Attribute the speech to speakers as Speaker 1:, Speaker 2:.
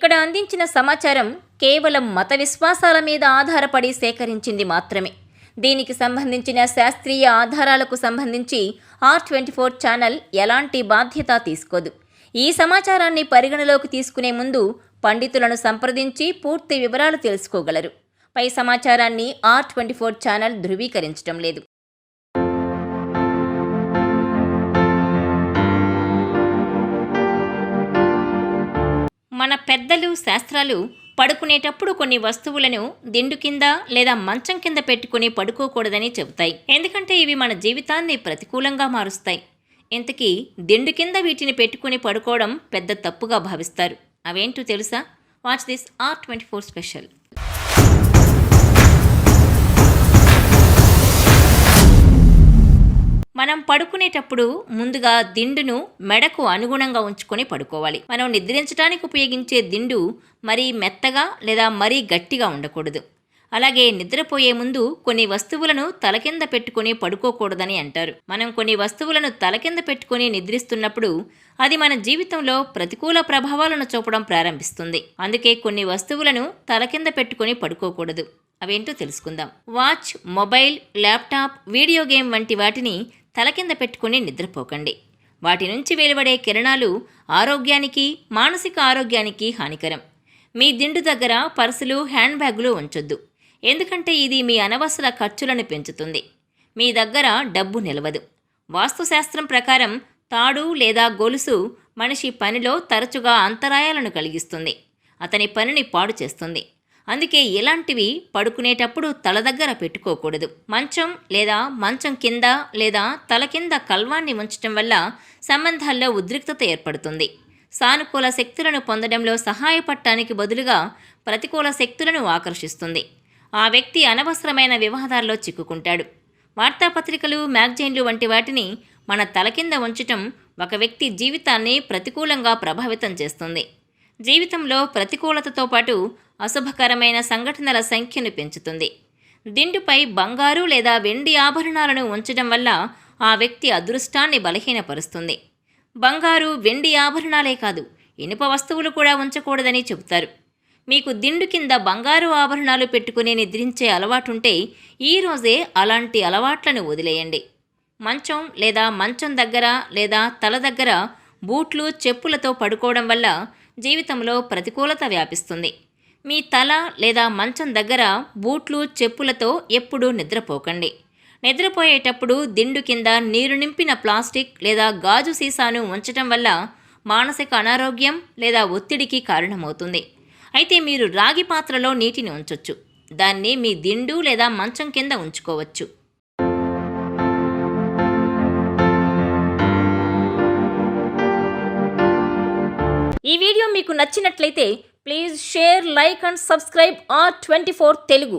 Speaker 1: ఇక్కడ అందించిన సమాచారం కేవలం మత విశ్వాసాల మీద ఆధారపడి సేకరించింది మాత్రమే. దీనికి సంబంధించిన శాస్త్రీయ ఆధారాలకు సంబంధించి R24 ఛానల్ ఎలాంటి బాధ్యత తీసుకోదు. ఈ సమాచారాన్ని పరిగణలోకి తీసుకునే ముందు పండితులను సంప్రదించి పూర్తి వివరాలు తెలుసుకోగలరు. పై సమాచారాన్ని R24 ఛానల్ ధృవీకరించడం లేదు. మన పెద్దలు శాస్త్రాలు పడుకునేటప్పుడు కొన్ని వస్తువులను దిండు కింద లేదా మంచం కింద పెట్టుకుని పడుకోకూడదని చెబుతాయి. ఎందుకంటే ఇవి మన జీవితాన్ని ప్రతికూలంగా మారుస్తాయి. ఇంతకీ దిండు కింద వీటిని పెట్టుకుని పడుకోవడం పెద్ద తప్పుగా భావిస్తారు. అవేంటో తెలుసా? Watch this R24 special. మనం పడుకునేటప్పుడు ముందుగా దిండును మెడకు అనుగుణంగా ఉంచుకొని పడుకోవాలి. మనం నిద్రించడానికి ఉపయోగించే దిండు మరీ మెత్తగా లేదా మరీ గట్టిగా ఉండకూడదు. అలాగే నిద్రపోయే ముందు కొన్ని వస్తువులను తల కింద పెట్టుకుని పడుకోకూడదని అంటారు. మనం కొన్ని వస్తువులను తల కింద పెట్టుకుని నిద్రిస్తున్నప్పుడు అది మన జీవితంలో ప్రతికూల ప్రభావాలను చూపడం ప్రారంభిస్తుంది. అందుకే కొన్ని వస్తువులను తల కింద పెట్టుకుని పడుకోకూడదు. అవేంటో తెలుసుకుందాం. Watch, mobile, laptop, video game వంటి వాటిని తల కింద పెట్టుకుని నిద్రపోకండి. వాటి నుంచి వెలువడే కిరణాలు ఆరోగ్యానికి, మానసిక ఆరోగ్యానికి హానికరం. మీ దిండు దగ్గర పర్సులు, హ్యాండ్ బ్యాగులు ఉంచొద్దు. ఎందుకంటే ఇది మీ అనవసర ఖర్చులను పెంచుతుంది. మీ దగ్గర డబ్బు నిలవదు. వాస్తుశాస్త్రం ప్రకారం తాడు లేదా గొలుసు మనిషి పనిలో తరచుగా అంతరాయాలను కలిగిస్తుంది. అతని పనిని పాడు చేస్తుంది. అందుకే ఇలాంటివి పడుకునేటప్పుడు తల దగ్గర పెట్టుకోకూడదు. మంచం లేదా మంచం కింద లేదా తల కింద కల్వాన్ని ఉంచటం వల్ల సంబంధాల్లో ఉద్రిక్తత ఏర్పడుతుంది. సానుకూల శక్తులను పొందడంలో సహాయపడటానికి బదులుగా ప్రతికూల శక్తులను ఆకర్షిస్తుంది. ఆ వ్యక్తి అనవసరమైన వివాదాల్లో చిక్కుకుంటాడు. వార్తాపత్రికలు, మ్యాగజైన్లు వంటి వాటిని మన తల కింద ఉంచటం ఒక వ్యక్తి జీవితాన్ని ప్రతికూలంగా ప్రభావితం చేస్తుంది. జీవితంలో ప్రతికూలతతో పాటు అశుభకరమైన సంఘటనల సంఖ్యను పెంచుతుంది. దిండుపై బంగారు లేదా వెండి ఆభరణాలను ఉంచడం వల్ల ఆ వ్యక్తి అదృష్టాన్ని బలహీనపరుస్తుంది. బంగారు, వెండి ఆభరణాలే కాదు, ఇనుప వస్తువులు కూడా ఉంచకూడదని చెబుతారు. మీకు దిండు కింద బంగారు ఆభరణాలు పెట్టుకుని నిద్రించే అలవాటుంటే ఈరోజే అలాంటి అలవాట్లను వదిలేయండి. మంచం లేదా మంచం దగ్గర లేదా తల దగ్గర బూట్లు, చెప్పులతో పడుకోవడం వల్ల జీవితంలో ప్రతికూలత వ్యాపిస్తుంది. మీ తల లేదా మంచం దగ్గర బూట్లు, చెప్పులతో ఎప్పుడూ నిద్రపోకండి. నిద్రపోయేటప్పుడు దిండు కింద నీరు నింపిన ప్లాస్టిక్ లేదా గాజు సీసాను ఉంచటం వల్ల మానసిక అనారోగ్యం లేదా ఒత్తిడికి కారణమవుతుంది. అయితే మీరు రాగి పాత్రలో నీటిని ఉంచొచ్చు. దాన్ని మీ దిండు లేదా మంచం కింద ఉంచుకోవచ్చు. ఈ వీడియో మీకు నచ్చినట్లయితే please share, like and subscribe R24 Telugu.